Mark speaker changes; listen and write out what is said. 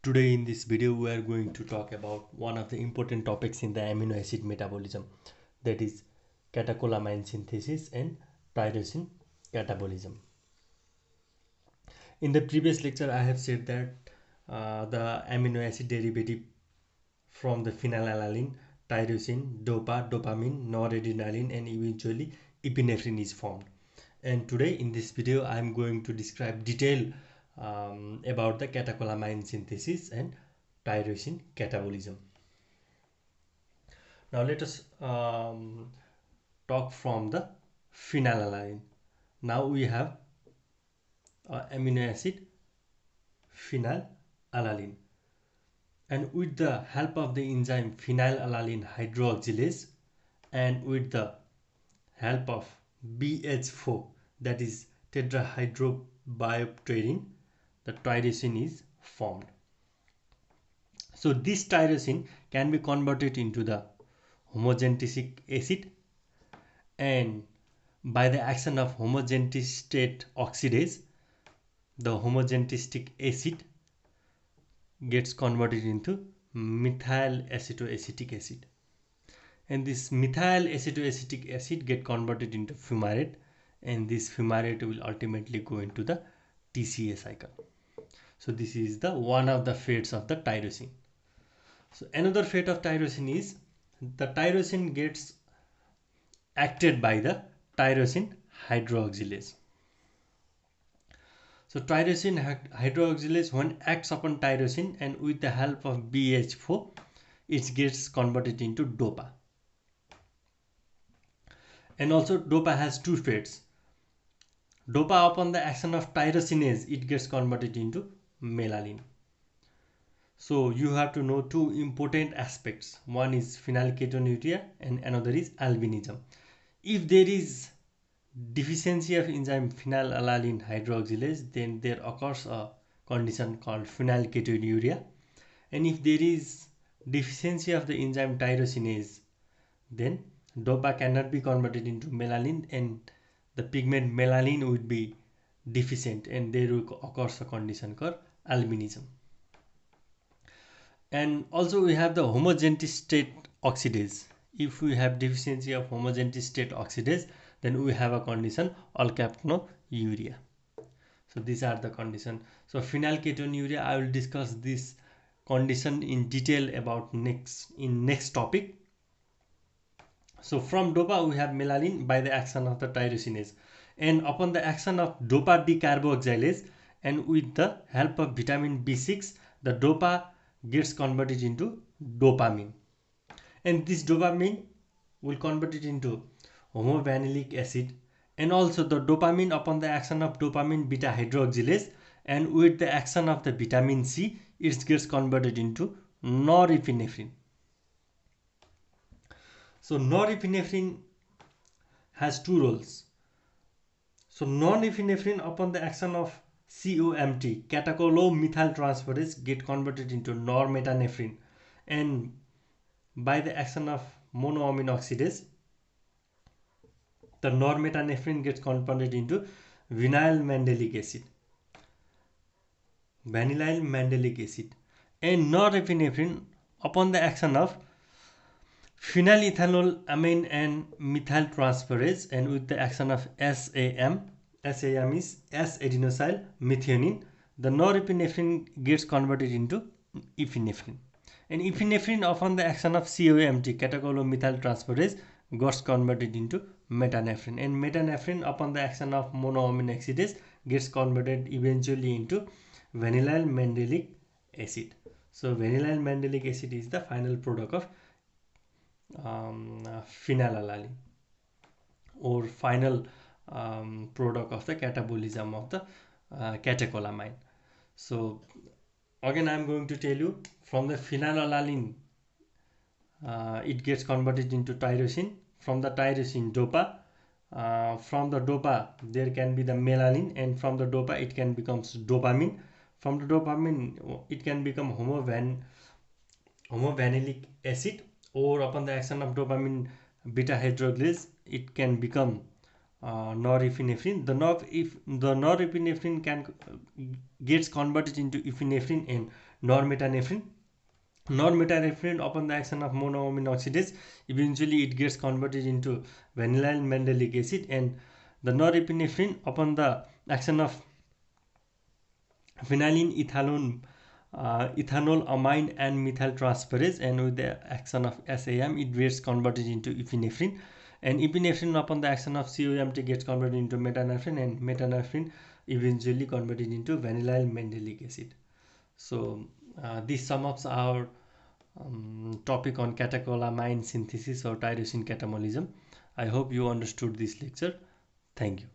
Speaker 1: Today in this video we are going to talk about one of the important topics in the amino acid metabolism, that is catecholamine synthesis and tyrosine catabolism. In the previous lecture I have said that the amino acid derivative from the phenylalanine, tyrosine, dopa, dopamine, noradrenaline and eventually epinephrine is formed. And today in this video I am going to describe detail about the catecholamine synthesis and tyrosine catabolism. Now let us talk from the phenylalanine. Now we have amino acid phenylalanine, and with the help of the enzyme phenylalanine hydroxylase and with the help of BH4, that is tetrahydrobiopterin, the tyrosine is formed. So this tyrosine can be converted into the homogentic acid, and by the action of homogeneous state oxidase, the homogeneous acid gets converted into methyl acetoacetic acid, and this methyl acetoacetic acid get converted into fumarate, and this fumarate will ultimately go into the TCA cycle. So this is the one of the fates of the tyrosine. So another fate of tyrosine is the tyrosine gets acted by the tyrosine hydroxylase. So tyrosine hydroxylase, when acts upon tyrosine and with the help of BH4, it gets converted into dopa. And also dopa has two fates. Dopa, upon the action of tyrosinase, it gets converted into melanin. So you have to know two important aspects. One is phenylketonuria and another is albinism. If there is deficiency of enzyme phenylalanine hydroxylase, then there occurs a condition called phenylketonuria. And if there is deficiency of the enzyme tyrosinase, then dopa cannot be converted into melanin and the pigment melanin would be deficient, and there will occur a condition called albinism. And also we have the homogeneous state oxidase. If we have deficiency of homogeneous state oxidase, then we have a condition alkaptonuria. So these are the conditions. So phenylketonuria, I will discuss this condition in detail about next topic. So from dopa we have melanin by the action of the tyrosinase, and upon the action of dopa decarboxylase and with the help of vitamin B6, the dopa gets converted into dopamine, and this dopamine will convert it into homovanillic acid, and also the dopamine, upon the action of dopamine beta hydroxylase and with the action of the vitamin C, it gets converted into norepinephrine. So norepinephrine has two roles. So norepinephrine, upon the action of COMT, catecholomethyltransferase, get converted into normetanephrine, and by the action of monoamine oxidase, the normetanephrine gets converted into vinyl mandelic acid. And norepinephrine, upon the action of phenylethylamine and methyltransferase and with the action of SAM is S-adenosyl methionine, the norepinephrine gets converted into epinephrine. And epinephrine, upon the action of COMT, catecholomethyltransferase, gets converted into metanephrine. And metanephrine, upon the action of monoamine oxidase, gets converted eventually into vanillyl mandelic acid. So vanillyl mandelic acid is the final product of phenylalanine, or final product of the catabolism of the catecholamine. So again I am going to tell you, from the phenylalanine it gets converted into tyrosine, from the tyrosine dopa, from the dopa there can be the melanin, and from the dopa it can becomes dopamine, from the dopamine it can become homovanillic acid, or upon the action of dopamine beta hydroxylase it can become norepinephrine. The norepinephrine gets converted into epinephrine and normetanephrine. Normetanephrine, upon the action of monoamine oxidase, eventually it gets converted into vanillyl mandelic acid, and the norepinephrine, upon the action of phenylenediamine, ethanol amine and methyl transferase, and with the action of SAM it gets converted into epinephrine, and epinephrine, upon the action of COMT, gets converted into metanephrine, and metanephrine eventually converted into vanillyl mandelic acid. So this sums up our topic on catecholamine synthesis or tyrosine catabolism. I hope you understood this lecture. Thank you.